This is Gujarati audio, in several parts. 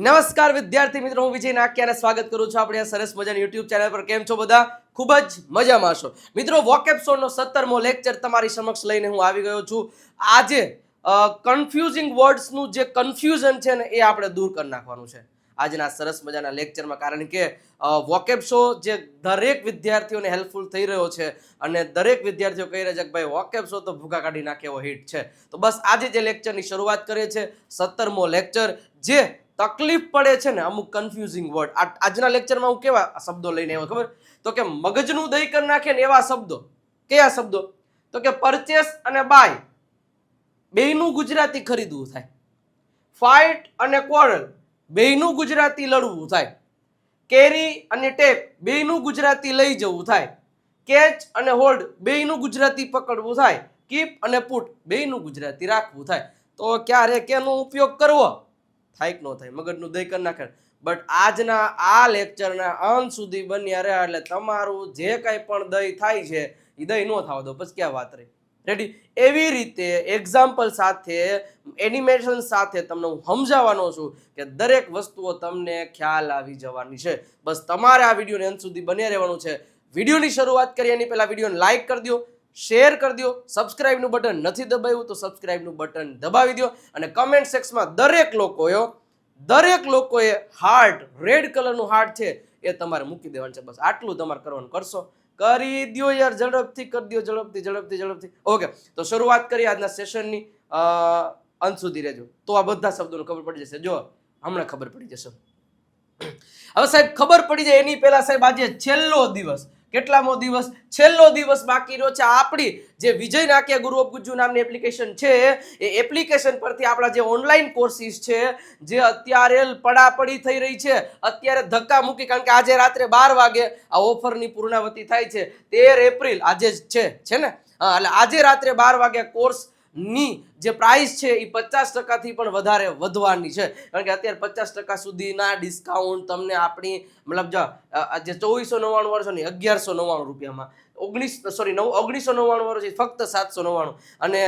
નમસ્કાર વિદ્યાર્થી મિત્રો, હું વિજય નાકિયાને સ્વાગત કરું છું આપણે આ સરસ મજાની યુટ્યુબ ચેનલ પર. કેમ છો બધા? ખૂબ જ મજામાં છો મિત્રો. વોકેબ શોનો 17મો લેક્ચર તમારી સમક્ષ લઈને હું આવી ગયો છું. આજે કન્ફ્યુઝિંગ વર્ડ્સનું જે કન્ફ્યુઝન છે ને એ આપણે દૂર કરી નાખવાનું છે આજના સરસ મજાના લેક્ચરમાં. કારણ કે વોકેબ શો જે દરેક વિદ્યાર્થીઓને હેલ્પફુલ થઈ રહ્યો છે અને દરેક વિદ્યાર્થીઓ કહી રહ્યા છે કે ભાઈ વોકેબ શો તો ભૂકા કાઢી નાખે એવો હિટ છે. તો બસ આજે જે લેક્ચરની શરૂઆત કરીએ છીએ 17મો લેક્ચર. જે તકલીફ પડે છે ને અમુક કન્ફ્યુઝિંગ વર્ડ, આજના લેક્ચરમાં હું કેવા શબ્દો લઈને આવ્યો ખબર? તો કે મગજનું દહીં કરી નાખે ને એવા શબ્દો. કયા શબ્દો? તો કે પરચેસ અને બાય બેયનું ગુજરાતી ખરીદવું થાય, ફાઇટ અને ક્વોરલ બેયનું ગુજરાતી લડવું થાય, કેરી અને ટેક બેયનું ગુજરાતી લઈ જવું થાય, કેચ અને હોલ્ડ બેયનું ગુજરાતી પકડવું થાય, કીપ અને પુટ બેયનું ગુજરાતી રાખવું થાય. તો ક્યારે કેનો ઉપયોગ કરવો થાય કે ન થાય? મગજનું દહીં કરી નાખે. બટ આજના આ લેક્ચરના અંત સુધી બન્યા રહ્યા એટલે તમારું જે કાંઈ પણ દહીં થાય છે એ દહીં ન થવા દો, પછી ક્યાં વાત રહી. રેડી? એવી રીતે એક્ઝામ્પલ સાથે, એનિમેશન સાથે તમને હું સમજાવવાનો છું કે દરેક વસ્તુઓ તમને ખ્યાલ આવી જવાની છે. બસ તમારે આ વિડીયોને અંત સુધી બન્યા રહેવાનું છે. વિડીયોની શરૂઆત કરીએ એની પહેલા વિડીયોને લાઈક કરી દો, શેર કરી દો, સબસ્ક્રાઇબનું બટન નથી દબાવ્યું તો સબસ્ક્રાઇબનું બટન દબાવી દો અને કમેન્ટ સેક્શનમાં દરેક લોકોએ હાર્ટ, રેડ કલરનું હાર્ટ છે એ તમારે મૂકી દેવાનું છે. બસ આટલું તમારે કરવાનું. કરશો? કરી દો યાર, ઝડપથી કરી દો, ઝડપથી. ઓકે, તો શરૂઆત કરીએ આજના સેશનની. અંત સુધી રહેજો તો આ બધા શબ્દોને ખબર પડી જશે. જો હમણાં ખબર પડી જશે. હવે સાહેબ ખબર પડી જાય એની પહેલા સાહેબ આજે છેલ્લો દિવસ, કેટલામો દિવસ? છેલ્લો દિવસ બાકી રહ્યો છે. આપણી જે વિજય નાકિયા ગુરુ ઓફ ગુજ્જુ નામની એપ્લિકેશન છે એ એપ્લિકેશન પરથી આપણા જે ઓનલાઈન કોર્સિસ છે જે અત્યારે પડાપડી થઈ રહી છે, અત્યારે ધક્કા મૂકી, કારણ કે આજે રાત્રે 12 વાગે આ ઓફરની પૂર્ણાવતી થાય છે. 13 એપ્રિલ આજે જ છે ને? એટલે આજે રાત્રે 12 વાગે કોર્સ ની જે પ્રાઇસ છે એ 50% પણ વધારે વધવાની છે. કારણ કે અત્યારે 50% સુધીના ડિસ્કાઉન્ટ તમને આપણી મતલબ જે 2499 વર્ષો ની 1199 રૂપિયામાં, 1999 વર્ષ ફક્ત 799, અને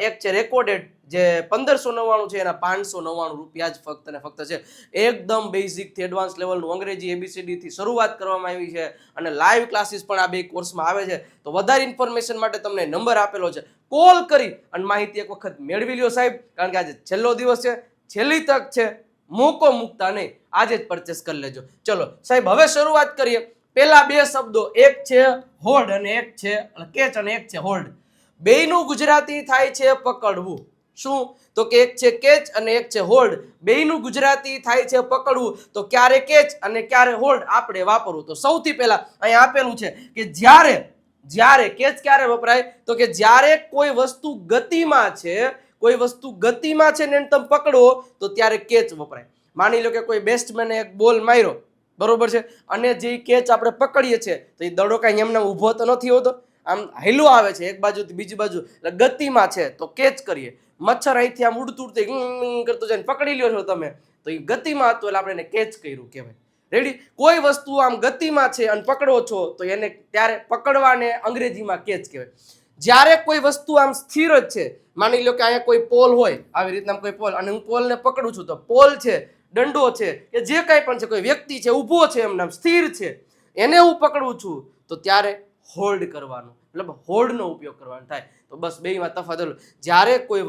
એક છે રેકોર્ડેડ જે 1599 છે એના 599 રૂપિયા જ ફક્ત ને ફક્ત છે. એકદમ બેઝિક થી એડવાન્સ લેવલનું અંગ્રેજી ABCD થી શરૂઆત કરવામાં આવી છે અને લાઈવ ક્લાસીસ પણ આ બે કોર્સમાં આવે છે. તો વધારે ઇન્ફોર્મેશન માટે તમને નંબર આપેલો છે, કોલ કરી અને માહિતી એક વખત મેળવી લ્યો સાહેબ. કારણ કે આજે છેલ્લો દિવસ છે, છેલ્લી તક છે, મોકો મૂકતા નહીં, આજે જ પરચેસ કરી લેજો. ચલો સાહેબ હવે શરૂઆત કરીએ. પહેલા બે શબ્દો, એક છે હોલ્ડ અને એક છે કેચ અને એક છે હોલ્ડ. બેયનું ગુજરાતી થાય છે પકડવું. શું? તો કે એક છે કેચ અને એક છે હોલ્ડ. બેયનું ગુજરાતી થાય છે પકડવું. તો ક્યારે કેચ અને ક્યારે હોલ્ડ આપણે વાપરવું? તો સૌથી પહેલા અહીં આપેલું છે કે જ્યારે કેચ ક્યારે વપરાય? તો કે જ્યારે કોઈ વસ્તુ ગતિમાં છે ને એને તમે પકડો તો ત્યારે કેચ વપરાય. માની લો કે કોઈ બેટ્સમેને એક બોલ માર્યો, બરોબર છે, અને જે કેચ આપણે પકડીએ છીએ તો એ દડો કાંઈ એમને ઊભો તો નથી હોતો, આમ હેલું આવે છે એક બાજુથી બીજી બાજુ, એટલે ગતિમાં છે તો કેચ કરીએ. મચ્છર અહીંથી આમ ઉડતું કરતું જઈને પકડી લ્યો છો તમે તો એ ગતિમાં હતું એટલે આપણે એને કેચ કર્યું કહેવાય. રેડી? કોઈ વસ્તુ આમ ગતિમાં છે અને પકડો છો તો એને ત્યારે પકડવાને અંગ્રેજીમાં કેચ કહેવાય. જ્યારે કોઈ વસ્તુ આમ સ્થિર જ છે, માની લો કે અહીંયા કોઈ પોલ હોય, આવી રીતના કોઈ પોલ, અને હું પોલને પકડું છું તો પોલ છે, દંડો છે, કે જે કાંઈ પણ છે, કોઈ વ્યક્તિ છે, ઊભો છે, એમ સ્થિર છે, એને હું પકડું છું તો ત્યારે હોલ્ડ કરવાનું, મતલબ હોલ્ડનો ઉપયોગ કરવાનો થાય. તો બસ બેયમાં તફાવત. જ્યારે કોઈ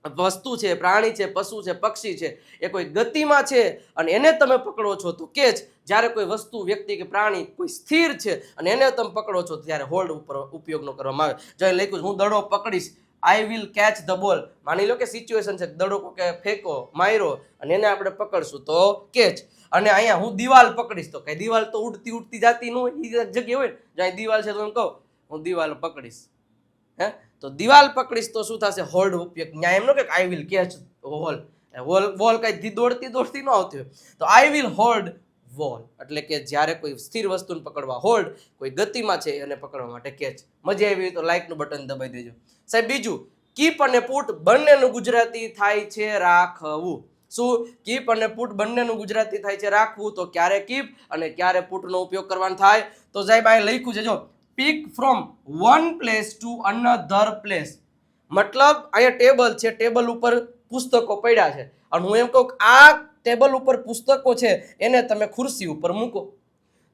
વસ્તુ છે, પ્રાણી છે, પશુ છે, પક્ષી છે, એ કોઈ ગતિમાં છે અને એને તમે પકડો છો તો કેચ. જ્યારે કોઈ વસ્તુ, વ્યક્તિ કે પ્રાણી કોઈ સ્થિર છે અને એને તમે પકડો છો ત્યારે હોલ્ડ ઉપર ઉપયોગ કરવામાં આવે. જો લખ્યું હું દડો પકડીશ, I will catch the ball. માની લો કે સિચ્યુએશન છે, દડો કે ફેંકો, માર્યો અને એને આપણે પકડશું તો કેચ. અને અહીંયા હું દિવાલ પકડીશ તો કઈ દિવાલ તો ઉડતી જાતી ન હોય, એ જગ્યા હોય ને જ્યાં દિવાલ છે તો એમ કહું હું દિવાલ પકડીશ, હે, તો દિવાલ પકડીશ તો શું થશે? હોલ્ડ ઉપયોગ. ન્યા એમ ન કે આઈ વિલ કેચ વોલ કઈ દોડતી ન આવતી હોય તો આઈ વિલ હોલ્ડ વોલ. એટલે કે જ્યારે કોઈ સ્થિર વસ્તુને પકડવા હોલ્ડ, કોઈ ગતિમાં છે એને પકડવા માટે કેચ. મજા આવી તો લાઈકનું બટન દબાવી દેજો સાહેબ. બીજું, કીપ અને પુટ બંનેનું ગુજરાતી થાય છે રાખવું. શું? કીપ અને પુટ બંનેનું ગુજરાતી થાય છે રાખવું. તો ક્યારે કીપ અને ક્યારે પુટનો ઉપયોગ કરવાનો થાય? તો સાહેબ અહીં લખ્યું છે, જો, pick from one place to another place. મતલબ અહીંયા ટેબલ છે, ટેબલ ઉપર પુસ્તકો પડ્યા છે અને હું એમ કહું કે આ ટેબલ ઉપર પુસ્તકો છે એને તમે ખુરશી ઉપર મૂકો,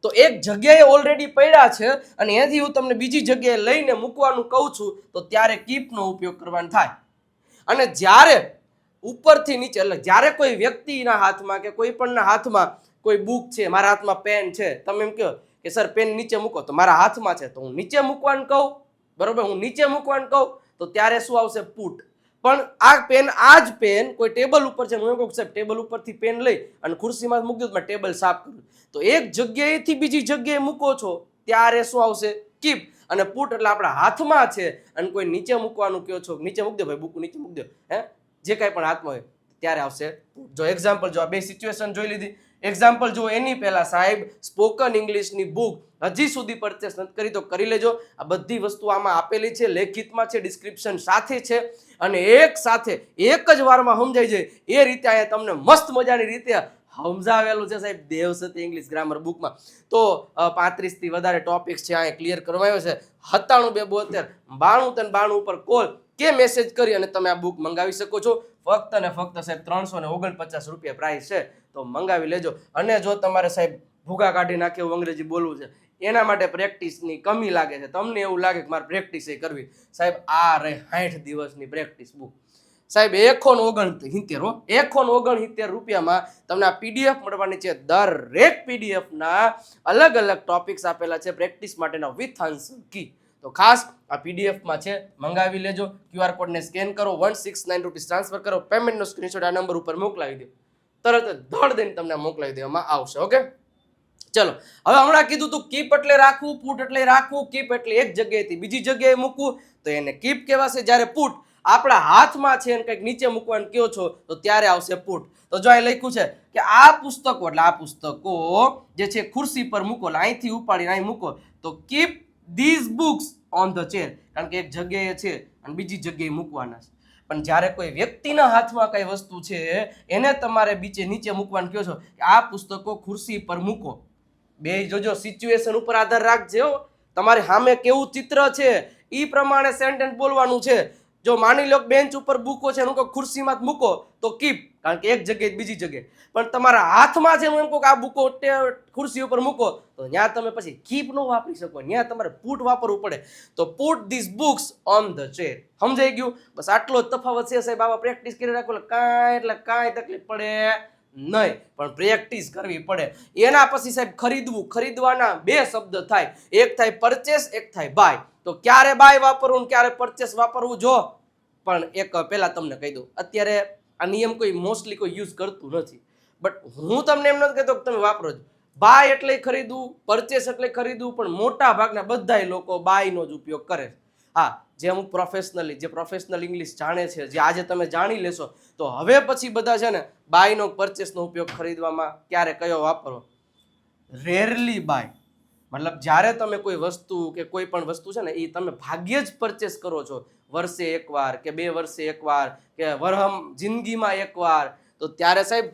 તો એક જગ્યાએ ઓલરેડી પડ્યા છે અને એથી હું તમને બીજી જગ્યાએ લઈને મૂકવાનું કહું છું તો ત્યારે કીપનો ઉપયોગ કરવાનો થાય. અને જ્યારે ઉપરથી નીચે એટલે જ્યારે કોઈ વ્યક્તિના હાથમાં કે કોઈ પણના હાથમાં કોઈ બુક છે, મારા હાથમાં પેન છે, તમે એમ કહો કે સર પેન નીચે મૂકો, તો મારા હાથમાં છે તો હું નીચે મૂકવાનું કહું, બરોબર, હું નીચે મૂકવાનું કહું તો ત્યારે શું આવશે? પુટ. પણ આ જ પેન કોઈ ટેબલ ઉપર છે, હું એમ કહું સાહેબ ટેબલ ઉપરથી પેન લઈ અને ખુરશીમાં મૂકી દઉં, ટેબલ સાફ કરું, તો એક જગ્યાએથી બીજી જગ્યાએ મૂકો છો ત્યારે શું આવશે? કીપ. અને પુટ એટલે આપણા હાથમાં છે અને કોઈ નીચે મૂકવાનું કહો છો, નીચે મૂકી દો ભાઈ, બુક નીચે મૂકી દો, જે કાંઈ પણ હાથમાં હોય ત્યારે આવશે પુટ. જો એક્ઝામ્પલ, જો આ બે સિચ્યુએશન જોઈ લીધી. એક્ઝામ્પલ જો એની પહેલા સાહેબ સ્પોકન ઇંગ્લિશની બુક હજી સુધી પરચેસ નથી કરી તો કરી લેજો. આ બધી વસ્તુ આમાં આપેલી છે, લેખિતમાં છે, ડિસ્ક્રિપ્શન સાથે છે અને એક સાથે એક જ વારમાં સમજાઈ જાય એ રીતે અહીંયા તમને મસ્ત મજાની રીતે સમજાવેલું છે સાહેબ દેવસતી ઇંગ્લિશ ગ્રામર બુકમાં. તો 35 થી વધારે ટોપિક્સ છે અહીંયા ક્લિયર કરવાયો છે. 97 272 92 92 ઉપર કોલ કે મેસેજ કરી અને તમે આ બુક મંગાવી શકો છો. ફક્ત ને ફક્ત સાહેબ 349 રૂપિયા પ્રાઇસ છે, તો મંગાવી લેજો. અને જો તમારે સાહેબ ભૂગા કાઢી નાખે એવું અંગ્રેજી બોલવું છે, એના માટે પ્રેક્ટિસની કમી લાગે છે, તમને એવું લાગે કે મારે પ્રેક્ટિસ કરવી, સાહેબ આ રહે 60 દિવસની પ્રેક્ટિસ બુક સાહેબ. 169 રૂપિયામાં તમને આ પીડીએફ મળવાની છે. દરેક પીડીએફ ના અલગ અલગ ટોપિક્સ આપેલા છે પ્રેક્ટિસ માટેના વિથ આન્સર કી. તો ખાસ આ પીડીએફ માં છે, મંગાવી લેજો. ક્યુઆર કોડ ને સ્કેન કરો, 169 રૂપીસ ટ્રાન્સફર કરો, પેમેન્ટ નો સ્ક્રીનશોટ આ નંબર ઉપર મોકલાવી દો, તરત જ ધડ દઈને તમને મોકલાવી દેવામાં આવશે. ઓકે, ચલો હવે હમણાં કીધું તું કીપ એટલે રાખવું, પુટ એટલે રાખવું. કીપ એટલે એક જગ્યાએથી બીજી જગ્યાએ મૂકવું, તો એને કીપ કહેવાશે. જ્યારે પુટ આપણા હાથમાં છે અને કંઈક નીચે મૂકવાનું કહો છો તો ત્યારે આવશે પુટ. તો જો અહીં લખ્યું છે કે આ પુસ્તકો એટલે આ પુસ્તકો જે છે ખુરશી પર મૂકો, અહીંથી ઉપાડીને અહીં મૂકો, તો keep these books on the chair, કારણ કે એક જગ્યાએ છે અને બીજી જગ્યાએ મૂકવાના છે. પણ જ્યારે કોઈ વ્યક્તિના હાથમાં કઈ વસ્તુ છે એને તમારે નીચે મૂકવાનું કહો છો કે આ પુસ્તકો ખુરશી પર મૂકો, બે જોજો સિચ્યુએશન ઉપર આધાર રાખજો. તમારે સામે કેવું ચિત્ર છે એ પ્રમાણે સેન્ટેન્સ બોલવાનું છે. જો માની લો બેન્ચ ઉપર બુકો છે હું કહું ખુરશીમાં જ મૂકો તો કીપ, કારણ કે એક જગ્યાએ બીજી જગ્યાએ. પણ તમારા હાથમાં છે હું એમ કહું કે આ બુકો ખુરશી ઉપર મૂકો, તો ત્યાં તમે પછી કીપ ન વાપરી શકો, ત્યાં તમારે પુટ વાપરવું પડે. તો put this books on the chair. સમજાઈ ગયું? બસ આટલો જ તફાવત છે સાહેબ. આવા પ્રેક્ટિસ કરી રાખો એટલે કાંઈ તકલીફ પડે નહીં, પણ પ્રેક્ટિસ કરવી પડે. એના પછી સાહેબ ખરીદવું, ખરીદવાના બે શબ્દ થાય, એક થાય પરચેસ, એક થાય બાય. તો ક્યારે બાય વાપરવું ક્યારે પરચેસ વાપરવું જો પણ એક પહેલા તમને કહી દઉં, અત્યારે આ નિયમ કોઈ મોસ્ટલી કોઈ યુઝ કરતું નથી, બટ હું તમને એમ નથી કહેતો કે તમે વાપરો જ. બાય એટલે ખરીદવું, પરચેસ એટલે ખરીદવું, પણ મોટા ભાગના બધાય લોકો બાયનો જ ઉપયોગ કરે. હા, જે અમુક જે પ્રોફેશનલ ઇંગ્લિશ જાણે છે, જે આજે તમે જાણી લેશો, તો હવે પછી બધા છે ને બાયનો પરચેસનો ઉપયોગ ખરીદવામાં ક્યારે કયો વાપરો? Rarely buy. મતલબ જ્યારે તમે કોઈ વસ્તુ કે કોઈ પણ વસ્તુ છે ને એ તમે ભાગ્યે જ પરચેસ કરો છો, વર્ષે એકવાર કે 2 વર્ષે એકવાર કે જિંદગીમાં એકવાર, તો ત્યારે સાહેબ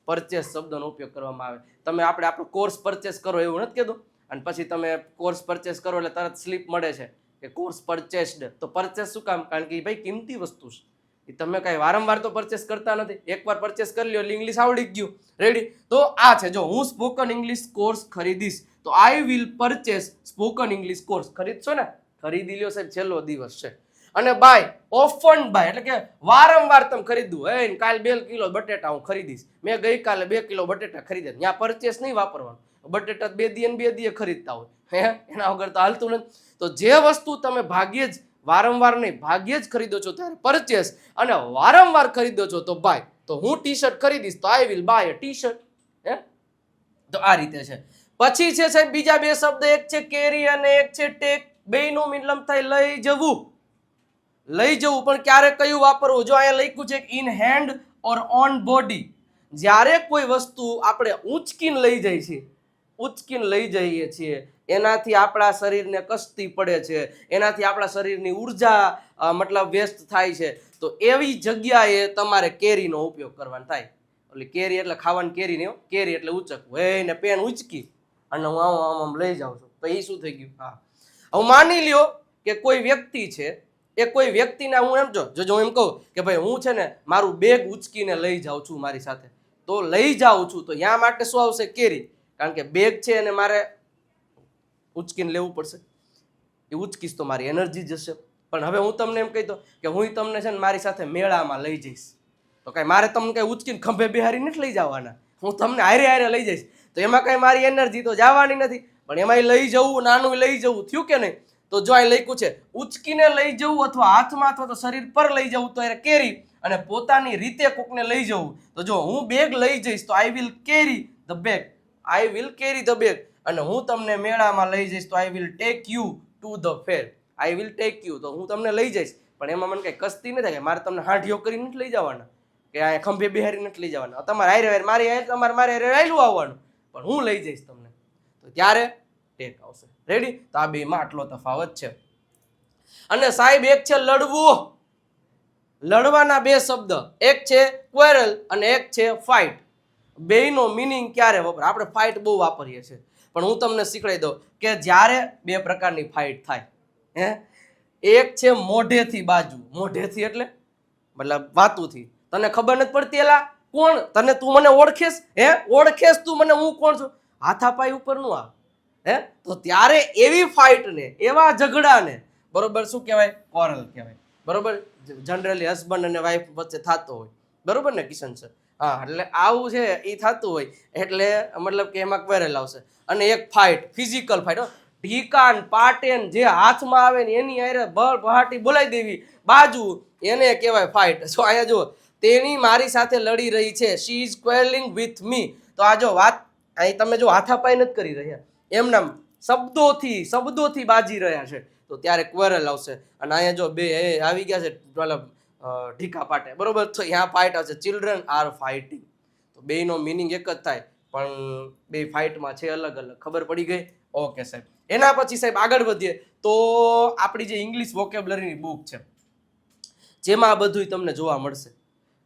પરચેસ શબ્દનો ઉપયોગ કરવામાં આવે. તમે આપણો કોર્સ પરચેસ કરો એવું નથી કહેતું, અને પછી તમે કોર્સ પરચેસ કરો એટલે તરત સ્લીપ મળે છે કે કોર્સ પરચેસ્ડ. તો પરચેસ શું કામ? કારણ કે ભાઈ કિંમતી વસ્તુ છે, એ તમે કાંઈ વારંવાર તો પરચેસ કરતા નથી, એકવાર પરચેસ કરી લ્યો એટલે ઇંગ્લિશ આવડી ગયું, રેડી. તો આ છે, જો હું સ્પોકન ઇંગ્લિશ કોર્સ ખરીદીશ તો I will purchase spoken English course. ખરીદશો ને? ખરીદી લ્યો સાહેબ, છેલ્લો દિવસ છે. અને બાય, ઓફન બાય એટલે કે વારંવાર તમે ખરીદવું. હે કાલ 2 કિલો બટેટા હું ખરીદીશ, મેં ગઈકાલે 2 કિલો બટેટા ખરીદ્યા, ત્યાં પરચેસ નહીં વાપરવાનું. બટેટા 2 દીએ ને 2 દીએ ખરીદતા હોય, હે એના વગર તો હાલતું નથી. તો જે વસ્તુ તમે ભાગ્યે જ, વારંવાર નહીં, ભાગ્યે જ ખરીદો છો ત્યારે પરચેસ, અને વારંવાર ખરીદો છો તો બાય. તો હું ટી શર્ટ ખરીદીશ તો I will buy a T shirt. હે, તો આ રીતે છે. પછી છે સાહેબ બીજા બે શબ્દ, એક છે કેરી અને એક છે ટેક. બેયનું મતલબ થાય લઈ જવું. લઈ જવું, પણ ક્યારે કયું વાપરવું? જો અહીંયા લખ્યું છે in hand or on body. જ્યારે કોઈ વસ્તુ આપણે ઉંચકીને લઈ જાય છે, ઉંચકીને લઈ જઈએ છીએ, એનાથી આપણા શરીરને કસ્તી પડે છે, એનાથી આપણા શરીરની ઉર્જા મતલબ વેસ્ટ થાય છે, તો એવી જગ્યાએ તમારે કેરીનો ઉપયોગ કરવાનો થાય. એટલે કેરી એટલે ખાવાની કેરી નહીં, કેરી એટલે ઉંચકવું. હે ને પેન ઉંચકી અને હું આમ લઈ જાઉં છું, તો એ શું થઈ ગયું? હા, હવે માની લ્યો કે કોઈ વ્યક્તિ છે એ કોઈ વ્યક્તિને હું એમ જો હું એમ કહું કે ભાઈ હું છે ને મારું બેગ ઉચકીને લઈ જાઉં છું મારી સાથે, તો લઈ જાઉં છું તો યા માટે શું આવશે? કેરી. કારણ કે બેગ છે અને મારે ઉચકીને લેવું પડશે, એ ઉચકીશ તો મારી એનર્જી જશે. પણ હવે હું તમને એમ કહી દઉં કે હું તમને છે ને મારી સાથે મેળામાં લઈ જઈશ, તો કાંઈ મારે તમને કાંઈ ઉચકીને ખંભે બિહારી નથી લઈ જવાના, હું તમને હારે હારે લઈ જઈશ, તો એમાં કાંઈ મારી એનર્જી તો જવાની નથી. પણ એમાં લઈ જવું, નાનું લઈ જવું થયું કે નહીં? તો જો અહીં લખ્યું છે ઉચકીને લઈ જવું અથવા હાથમાં અથવા તો શરીર પર લઈ જવું તો એ કેરી, અને પોતાની રીતે કોકને લઈ જવું તો જો હું બેગ લઈ જઈશ તો I will carry the bag, I will carry the bag. અને હું તમને મેળામાં લઈ જઈશ તો I will take you to the fair, I will take you, તો હું તમને લઈ જઈશ. પણ એમાં મને કઈ કસ્તી નથી કે મારે તમને હાંઢીઓ કરી નથી લઈ જવાના, કે આ ખંભે બિહારી નથી લઈ જવાના, તમારે હારે મારી હારે તમારે મારે હારે રાયલું આવવાનું, પણ હું લઈ જઈશ તમને, તો ત્યારે ટેક આવશે. રેડી? તો આ બેમાં આટલો તફાવત છે. અને સાહેબ એક છે લડવું, લડવાના બે શબ્દ, એક છે ક્વેરલ અને એક છે ફાઇટ. બેયનો મિનિંગ ક્યારે વપરાય? આપણે ફાઇટ બહુ વાપરીએ છીએ, પણ હું તમને શીખવાડી દઉં કે જ્યારે બે પ્રકારની ફાઇટ થાય, એક છે મોઢેથી બાજુ, મોઢેથી એટલે મતલબ વાતુથી, તને ખબર નથી પડતી એલા કોણ તને, તું મને ઓળખેસ, ઓળખેસ તું મને, હું કોણ છું, હાથાપાઈ ઉપર નું આ, તો ત્યારે એવી ફાઇટ ને, એવા ઝઘડાને બરોબર શું કહેવાય? કોરલ કહેવાય. બરોબર? જનરલી હસબન્ડ અને વાઈફ વચ્ચે થતો હોય, બરોબર ને કિશન સર? હા, એટલે આવું છે એ થતું હોય, એટલે મતલબ કે એમાં ક્વેરલ આવશે. અને એક ફાઇટ, ફિઝિકલ ફાઇટ, ઢીકાન પાટેન જે હાથમાં આવે ને એની હારે બળ બહાટી બોલાવી દેવી બાજુ, એને કહેવાય ફાઇટ. જો અહીંયા જો તેની મારી સાથે લડી રહી છે, શી ઇઝ ક્વેરલિંગ વિથ મી. તો આ જો વાત અહીં તમે જો હાથાપાઈ નથી કરી રહ્યા, એમના શબ્દોથી બાજી રહ્યા છે, તો ત્યારે ક્વેરલ આવશે. અને અહીંયા જો બે આવી ગયા છે મતલબ ઢીકા પાટે, બરોબર? તો અહીંયા ફાઇટ આવશે, ચિલ્ડ્રન આર ફાઇટિંગ. તો બેયનો મિનિંગ એક જ થાય, પણ બે ફાઇટમાં છે અલગ અલગ. ખબર પડી ગઈ? ઓકે સાહેબ. એના પછી સાહેબ આગળ વધીએ તો આપણી જે ઇંગ્લિશ વોકેબ્લરીની બુક છે, જેમાં આ બધું તમને જોવા મળશે,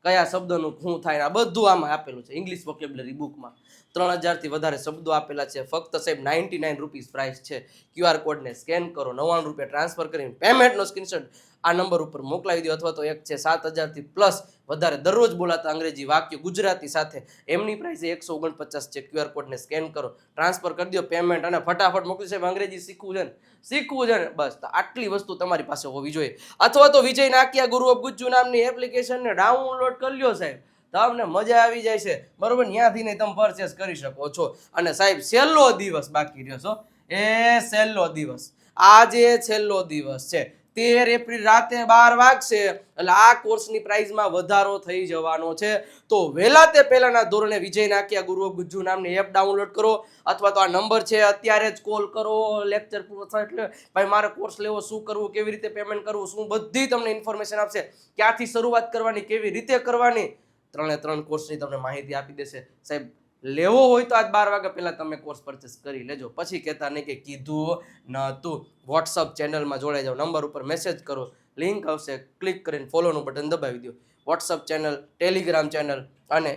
કયા શબ્દનું શું થાય, આ બધું આમાં આપેલું છે ઇંગ્લિશ વોકેબ્લરી બુકમાં. 3000 થી વધારે શબ્દો આપેલા છે. ફક્ત સાહેબ 99 રૂપીસ પ્રાઇસ છે. QR કોડને સ્કેન કરો, 99 રૂપિયા ટ્રાન્સફર કરીને પેમેન્ટનો સ્ક્રીનશોટ આ નંબર ઉપર મોકલાવી દો, અથવા તો એક છે 7000 થી પ્લસ વધારે દરરોજ બોલાતા અંગ્રેજી વાક્યો ગુજરાતી સાથે, એમની પ્રાઇસ 149 છે. QR કોડને સ્કેન કરો, ટ્રાન્સફર કરી દો પેમેન્ટ, અને ફટાફટ મોકલી. સાહેબ અંગ્રેજી શીખવું છે ને બસ, તો આટલી વસ્તુ તમારી પાસે હોવી જોઈએ. અથવા તો વિજય નાકિયા ગુરુ ઓફ ગુજ્જુ નામની એપ્લિકેશનને ડાઉનલોડ કરી લ્યો સાહેબ, તમને મજા આવી જાય છે, બરોબર? ત્યાંથી ને તમે પરચેસ કરી શકો છો. અને સાહેબ છેલ્લો દિવસ બાકી રહ્યો છો, એ છેલ્લો દિવસ, આજે છેલ્લો દિવસ છે, 13 એપ્રિલ રાતે 12 વાગશે, એટલે આ કોર્સની પ્રાઇસમાં વધારો થઈ જવાનો છે. તો વહેલા તે પહેલાના ધોરણે વિજય નાકિયા ગુરુ ઓફ ગુજ્જુ નામની એપ ડાઉનલોડ કરો, અથવા તો આ નંબર છે અત્યારે જ કોલ કરો. લેક્ચર પૂરો થાય એટલે ભાઈ મારે કોર્સ લેવો, શું કરવું, કેવી રીતે પેમેન્ટ કરવું, શું બધી તમને ઇન્ફોર્મેશન આપશે, ક્યાંથી શરૂઆત કરવાની, કેવી રીતે કરવાની, 3 કોર્સની તમને માહિતી આપી દેશે. સાહેબ લેવો હોય તો આજ 12 વાગ્યા પહેલા તમે કોર્સ પરચેસ કરી લેજો, પછી કહેતા નહીં કે કીધું નતું. વોટ્સઅપ ચેનલમાં જોડાઈ જાઓ, નંબર ઉપર મેસેજ કરો, લિંક આવશે, ક્લિક કરીને ફોલોનું બટન દબાવી દો. વોટ્સઅપ ચેનલ, ટેલિગ્રામ ચેનલ અને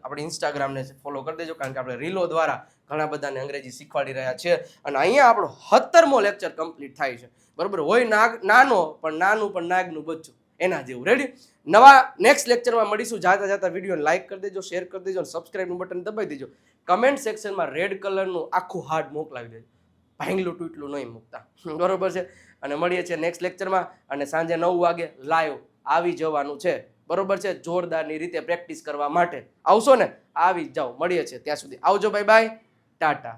આપણે ઇન્સ્ટાગ્રામને ફોલો કરી દેજો, કારણ કે આપણે રીલો દ્વારા ઘણા બધાને અંગ્રેજી શીખવાડી રહ્યા છીએ. અને અહીંયા આપણો 17મો લેક્ચર કમ્પ્લીટ થાય છે, બરોબર? હોય નાનું પણ નાગનું બચ્ચું, એના જેવું. રેડી? નવા નેક્સ્ટ લેક્ચરમાં મળીશું. જાતા વિડીયો લાઈક કરી દેજો, શેર કરી દેજો, સબસ્ક્રાઇબનું બટન દબાવી દેજો. કમેન્ટ સેક્શનમાં રેડ કલરનું આખું હાર્ડ મોકલાવી દેજો, ભાંગલું તૂટલું નહીં મૂકતા, બરોબર છે? અને મળીએ છીએ નેક્સ્ટ લેક્ચરમાં, અને સાંજે 9 વાગે લાઈવ આવી જવાનું છે, બરોબર છે? જોરદારની રીતે પ્રેક્ટિસ કરવા માટે આવશો ને? આવી જાઓ, મળીએ છીએ ત્યાં સુધી. આવજો, બાય બાય, ટાટા.